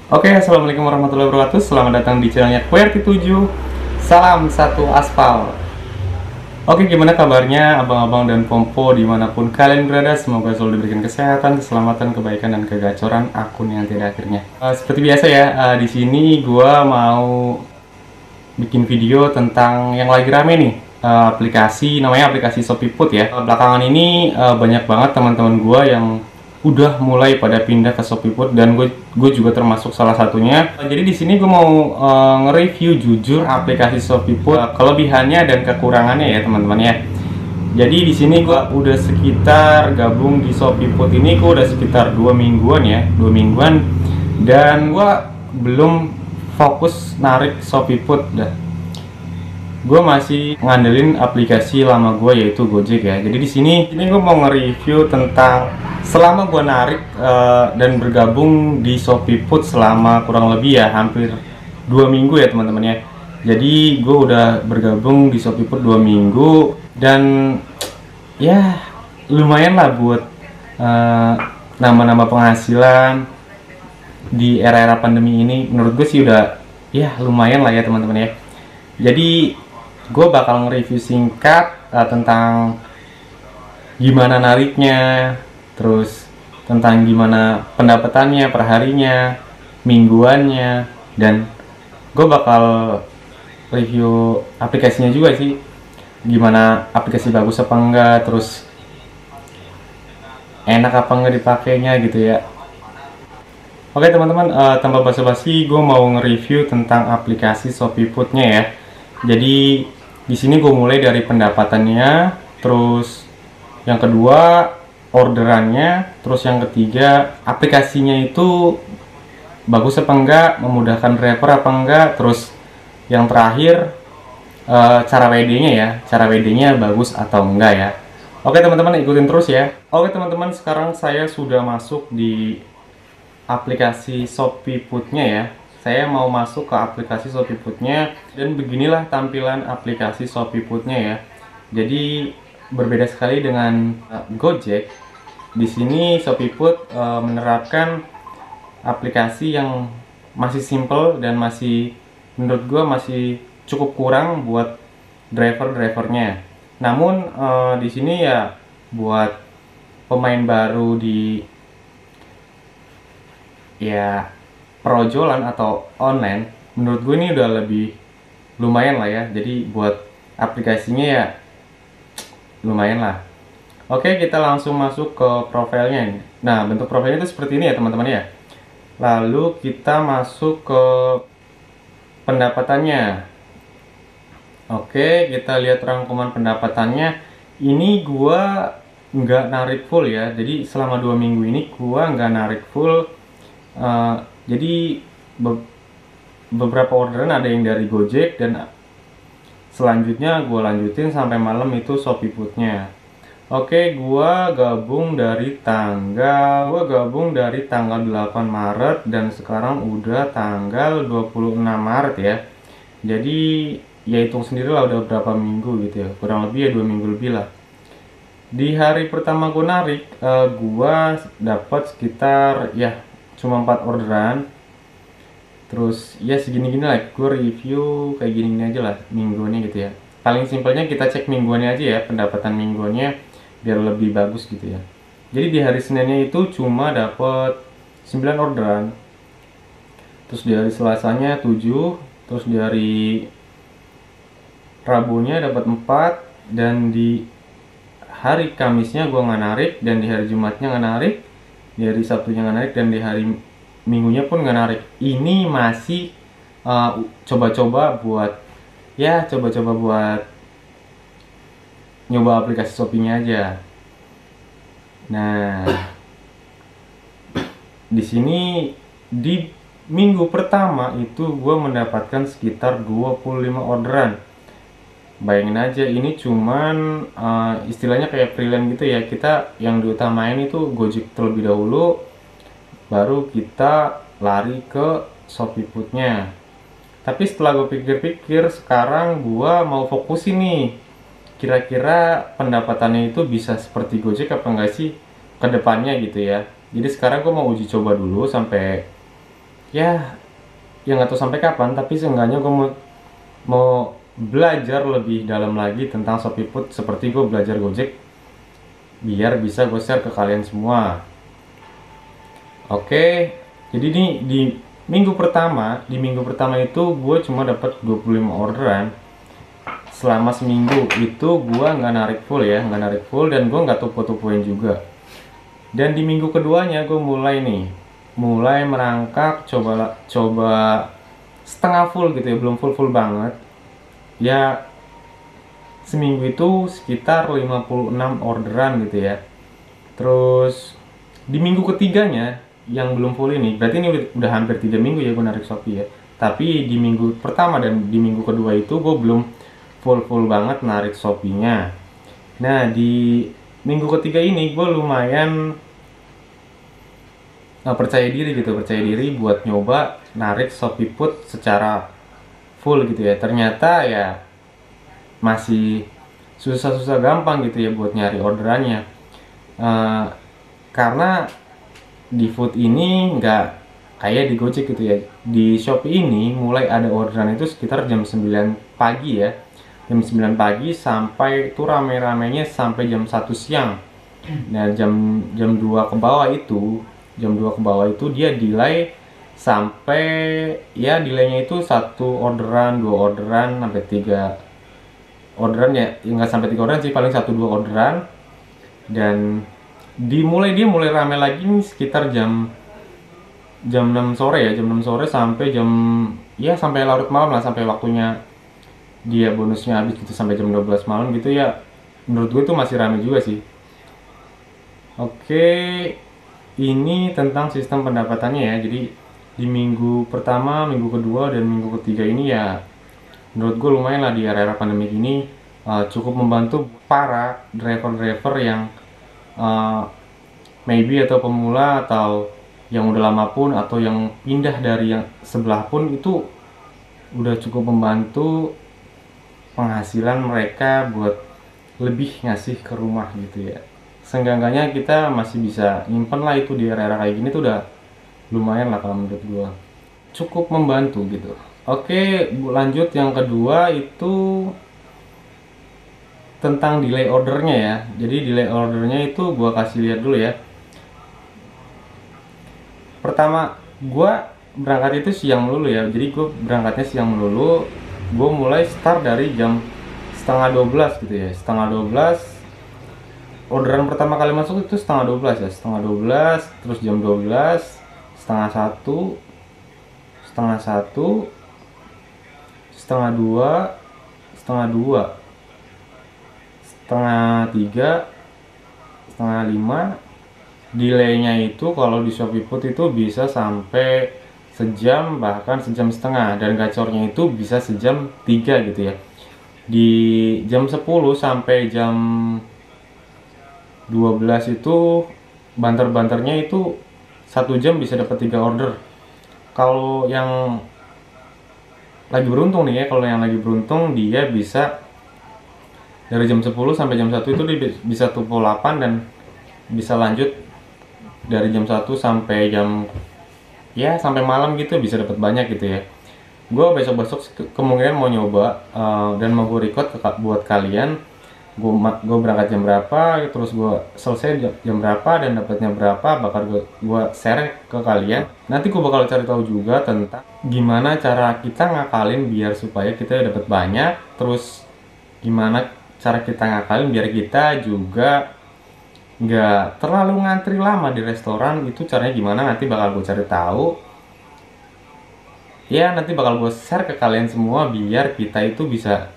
Oke, assalamualaikum warahmatullahi wabarakatuh. Selamat datang di channelnya QWERTY7. Salam satu aspal. Oke, gimana kabarnya abang-abang dan pompo dimanapun kalian berada? Semoga selalu diberikan kesehatan, keselamatan, kebaikan, dan kegacoran akun yang tidak akhirnya. Seperti biasa ya, di sini gua mau bikin video tentang yang lagi rame nih. Aplikasi namanya aplikasi ShopeeFood ya. Belakangan ini banyak banget teman-teman gua yang udah mulai pada pindah ke ShopeeFood dan gue juga termasuk salah satunya. Jadi di sini gue mau nge-review jujur aplikasi ShopeeFood, kelebihannya dan kekurangannya ya teman-teman ya. Jadi di sini gue udah sekitar gabung di ShopeeFood ini gue udah sekitar 2 mingguan ya, 2 mingguan, dan gue belum fokus narik ShopeeFood dah. Gue masih ngandelin aplikasi lama gue yaitu Gojek ya. Jadi di sini gue mau nge-review tentang selama gue narik dan bergabung di ShopeeFood selama kurang lebih ya hampir 2 minggu ya teman-teman ya. Jadi gue udah bergabung di ShopeeFood 2 minggu dan ya lumayan lah buat nambah-nambah penghasilan di era-era pandemi ini. Menurut gue sih udah ya lumayan lah ya teman-teman ya. Jadi gue bakal nge-review singkat tentang gimana nariknya, terus tentang gimana pendapatannya perharinya, mingguannya, dan gue bakal review aplikasinya juga sih, gimana aplikasi bagus apa enggak, terus enak apa enggak dipakainya gitu ya. Oke teman-teman, tanpa basa-basi gue mau nge-review tentang aplikasi ShopeeFood-nya ya. Jadi di sini gue mulai dari pendapatannya, terus yang kedua orderannya, terus yang ketiga aplikasinya itu bagus apa enggak, memudahkan driver apa enggak, terus yang terakhir cara WD-nya ya, cara WD-nya bagus atau enggak ya. Oke teman-teman, ikutin terus ya. Oke teman-teman, sekarang saya sudah masuk di aplikasi ShopeeFood-nya ya. Saya mau masuk ke aplikasi ShopeeFood-nya dan beginilah tampilan aplikasi ShopeeFood-nya ya. Jadi berbeda sekali dengan Gojek. Di sini ShopeeFood menerapkan aplikasi yang masih simple dan masih menurut gue masih cukup kurang buat driver-drivernya. Namun di sini ya buat pemain baru di ya perojolan atau online, menurut gue ini udah lebih lumayan lah ya. Jadi buat aplikasinya ya lumayan lah. Oke, kita langsung masuk ke profilnya ini. Nah, bentuk profilnya itu seperti ini ya teman-teman ya. Lalu kita masuk ke pendapatannya. Oke, kita lihat rangkuman pendapatannya. Ini gua nggak narik full ya. Jadi selama 2 minggu ini gua nggak narik full. Jadi beberapa orderan ada yang dari Gojek dan selanjutnya gue lanjutin sampai malam itu ShopeeFood-nya. Oke, gue gabung dari tanggal 8 Maret dan sekarang udah tanggal 26 Maret ya. Jadi ya hitung sendiri lah udah berapa minggu gitu ya, kurang lebih ya 2 minggu lebih lah. Di hari pertama gue narik, gue dapat sekitar ya cuma 4 orderan. Terus ya segini-gini lah, gue review kayak gini aja lah mingguannya gitu ya. Paling simpelnya kita cek mingguannya aja ya, pendapatan mingguannya biar lebih bagus gitu ya. Jadi di hari Seninnya itu cuma dapat 9 orderan. Terus di hari Selasanya 7, terus di hari Rabunya dapat 4, dan di hari Kamisnya gue nggak narik, dan di hari Jumatnya nggak narik, di hari Sabtunya nggak narik, dan di hari Minggunya pun nggak narik. Ini masih coba-coba buat nyoba aplikasi Shopee-nya aja. Nah, di sini di minggu pertama itu gue mendapatkan sekitar 25 orderan. Bayangin aja, ini cuman istilahnya kayak freelance gitu ya. Kita yang diutamain itu Gojek terlebih dahulu, baru kita lari ke ShopeeFood-nya. Tapi setelah gue pikir-pikir, sekarang gue mau fokusin nih, kira-kira pendapatannya itu bisa seperti Gojek apa enggak sih ke depannya gitu ya. Jadi sekarang gue mau uji coba dulu sampai ya nggak tahu sampai kapan, tapi seenggaknya gue mau belajar lebih dalam lagi tentang ShopeeFood seperti gue belajar Gojek, biar bisa gue share ke kalian semua. Oke, jadi nih di minggu pertama itu gue cuma dapat 25 orderan. Selama seminggu itu gue nggak narik full ya, nggak narik full, dan gue nggak tupo-tupoin juga. Dan di minggu keduanya gue mulai merangkak, coba setengah full gitu ya, belum full banget ya. Seminggu itu sekitar 56 orderan gitu ya. Terus di minggu ketiganya yang belum full ini, berarti ini udah hampir 3 minggu ya gue narik Shopee ya. Tapi di minggu pertama dan di minggu kedua itu gue belum full banget narik Shopee-nya. Nah di minggu ketiga ini gue lumayan percaya diri buat nyoba narik ShopeeFood secara full gitu ya. Ternyata ya masih susah gampang gitu ya buat nyari orderannya. Karena di food ini nggak kayak di Gojek gitu ya. Di Shopee ini mulai ada orderan itu sekitar jam 9 pagi ya. Jam 9 pagi sampai itu rame-ramenya sampai jam 1 siang. Nah, jam 2 ke bawah itu, dia delay sampai ya, delaynya itu 1 orderan, 2 orderan sampai 3 orderan ya. Nggak sampai 3 orderan sih, paling 1-2 orderan. Dan dia mulai rame lagi nih sekitar jam 6 sore ya, jam 6 sore sampai sampai larut malam lah, sampai waktunya dia bonusnya habis gitu, sampai jam 12 malam gitu ya. Menurut gue itu masih rame juga sih. Oke, ini tentang sistem pendapatannya ya. Jadi di minggu pertama, minggu kedua, dan minggu ketiga ini ya menurut gue lumayan lah di era pandemi ini, cukup membantu para driver yang maybe atau pemula, atau yang udah lama pun, atau yang pindah dari yang sebelah pun, itu udah cukup membantu penghasilan mereka buat lebih ngasih ke rumah gitu ya. Seenggaknya kita masih bisa nyimpen lah itu di era-era kayak gini tuh udah lumayan lah kalau menurut gua. Cukup membantu gitu. Oke, lanjut yang kedua itu tentang delay ordernya ya. Jadi delay ordernya itu gua kasih lihat dulu ya. Pertama, gua berangkat itu siang melulu ya. Jadi gua berangkatnya siang melulu. Gue mulai start dari jam setengah 12 gitu ya, setengah 12. Orderan pertama kali masuk itu setengah 12 ya, setengah 12, terus jam 12, setengah 1, setengah 1, setengah 2, setengah 2, setengah 3, setengah 5. Delaynya itu kalau di ShopeeFood itu bisa sampai sejam, bahkan sejam setengah, dan gacornya itu bisa sejam 3 gitu ya. Di jam 10 sampai jam 12 itu banter-banternya itu 1 jam bisa dapat 3 order. Kalau yang lagi beruntung nih ya, kalau yang lagi beruntung dia bisa dari jam 10 sampai jam 1 itu dia bisa tupo 8, dan bisa lanjut dari jam 1 sampai sampai malam gitu, bisa dapat banyak gitu ya. Gue besok kemungkinan mau nyoba dan mau gue record buat kalian. Gue berangkat jam berapa, terus gue selesai jam berapa, dan dapatnya berapa, bakal gue share ke kalian. Nanti gue bakal cari tahu juga tentang gimana cara kita ngakalin biar supaya kita dapat banyak. Terus gimana cara kita ngakalin biar kita juga nggak terlalu ngantri lama di restoran. Itu caranya gimana, nanti bakal gue cari tahu ya. Nanti bakal gue share ke kalian semua biar kita itu bisa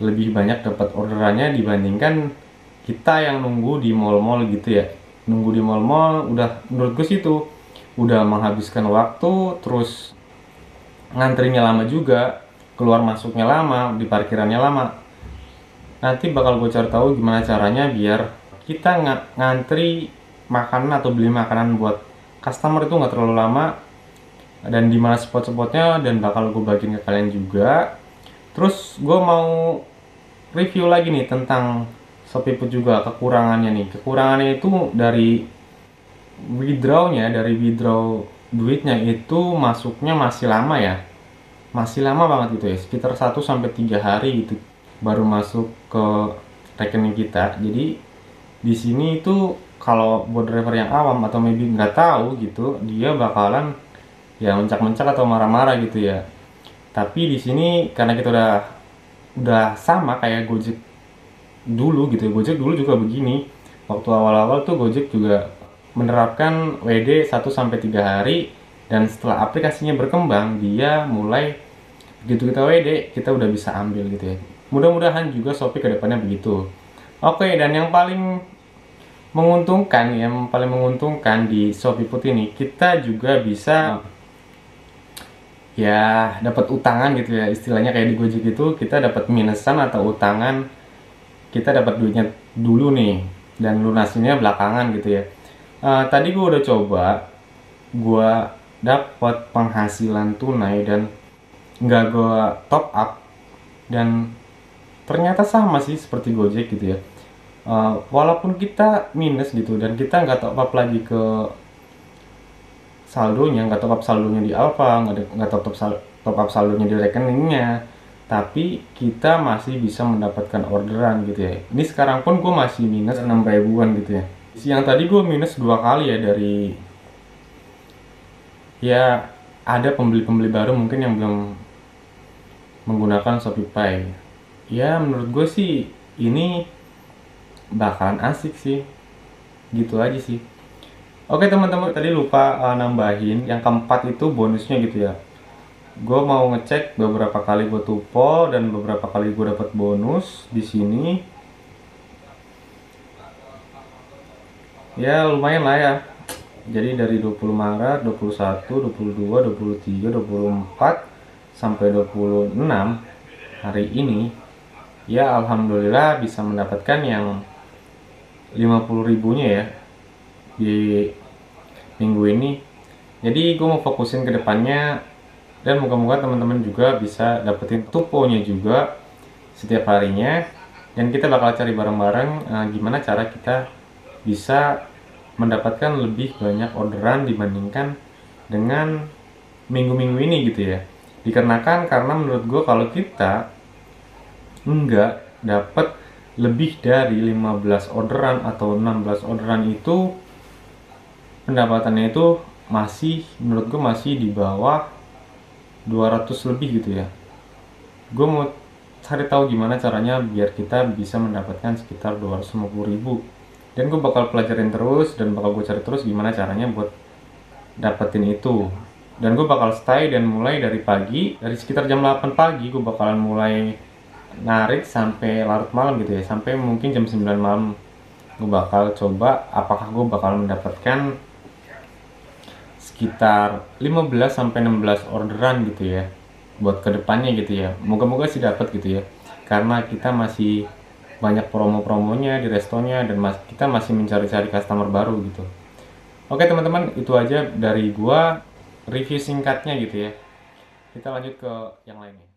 lebih banyak dapat orderannya dibandingkan kita yang nunggu di mall-mall gitu ya. Nunggu di mall-mall udah, menurut gue sih itu udah menghabiskan waktu, terus ngantrinya lama juga, keluar masuknya lama, di parkirannya lama. Nanti bakal gue cari tahu gimana caranya biar kita ngantri makanan atau beli makanan buat customer itu nggak terlalu lama, dan di mana spot-spotnya, dan bakal gue bagiin ke kalian juga. Terus gue mau review lagi nih tentang ShopeeFood juga, kekurangannya itu dari withdraw duitnya itu masuknya masih lama ya, masih lama banget gitu ya, sekitar 1 sampai 3 hari itu baru masuk ke rekening kita. Jadi di sini itu kalau buat driver yang awam atau maybe nggak tahu gitu, dia bakalan ya mencak-mencak atau marah-marah gitu ya. Tapi di sini karena kita udah sama kayak Gojek dulu gitu ya. Gojek dulu juga begini. Waktu awal-awal tuh Gojek juga menerapkan WD 1 sampai 3 hari, dan setelah aplikasinya berkembang dia mulai begitu kita WD kita udah bisa ambil gitu ya. Mudah-mudahan juga Shopee kedepannya begitu. Oke, dan yang paling menguntungkan di Shopee Food ini, kita juga bisa ya dapat utangan gitu ya, istilahnya kayak di Gojek itu kita dapat minusan atau utangan. Kita dapat duitnya dulu nih dan lunasinnya belakangan gitu ya. Tadi gue udah coba, gue dapat penghasilan tunai dan nggak gue top up, dan ternyata sama sih seperti Gojek gitu ya. Walaupun kita minus gitu dan kita nggak top up lagi ke saldonya, nggak top up saldonya di Alfa, nggak top up saldonya di rekeningnya, tapi kita masih bisa mendapatkan orderan gitu ya. Ini sekarang pun gue masih minus 6 ribuan gitu ya. Siang tadi gue minus 2 kali ya, dari ya ada pembeli-pembeli baru mungkin yang belum menggunakan Shopee. Ya menurut gue sih ini bakalan asik sih, gitu aja sih. Oke teman-teman, tadi lupa nambahin yang keempat itu bonusnya gitu ya. Gue mau ngecek beberapa kali gue tupo dan beberapa kali gue dapat bonus di sini. Ya lumayan lah ya. Jadi dari 20 Maret, 21, 22, 23, 24 sampai 26 hari ini, ya alhamdulillah bisa mendapatkan yang 50 ribunya ya di minggu ini. Jadi gue mau fokusin ke depannya, dan moga-moga teman-teman juga bisa dapetin tuponya juga setiap harinya, dan kita bakal cari bareng-bareng gimana cara kita bisa mendapatkan lebih banyak orderan dibandingkan dengan minggu-minggu ini gitu ya. Dikarenakan karena menurut gue kalau kita nggak dapat lebih dari 15 orderan atau 16 orderan itu, pendapatannya itu masih menurut gue masih di bawah 200 lebih gitu ya. Gue mau cari tahu gimana caranya biar kita bisa mendapatkan sekitar 250 ribu, dan gue bakal pelajarin terus dan bakal gue cari terus gimana caranya buat dapetin itu. Dan gue bakal stay dan mulai dari pagi, dari sekitar jam 8 pagi gue bakalan mulai narik sampai larut malam gitu ya, sampai mungkin jam 9 malam. Gue bakal coba apakah gue bakal mendapatkan sekitar 15 sampai 16 orderan gitu ya buat kedepannya gitu ya. Moga-moga sih dapat gitu ya, karena kita masih banyak promo-promonya di restonya, dan kita masih mencari-cari customer baru gitu. Oke teman-teman, itu aja dari gua review singkatnya gitu ya. Kita lanjut ke yang lainnya.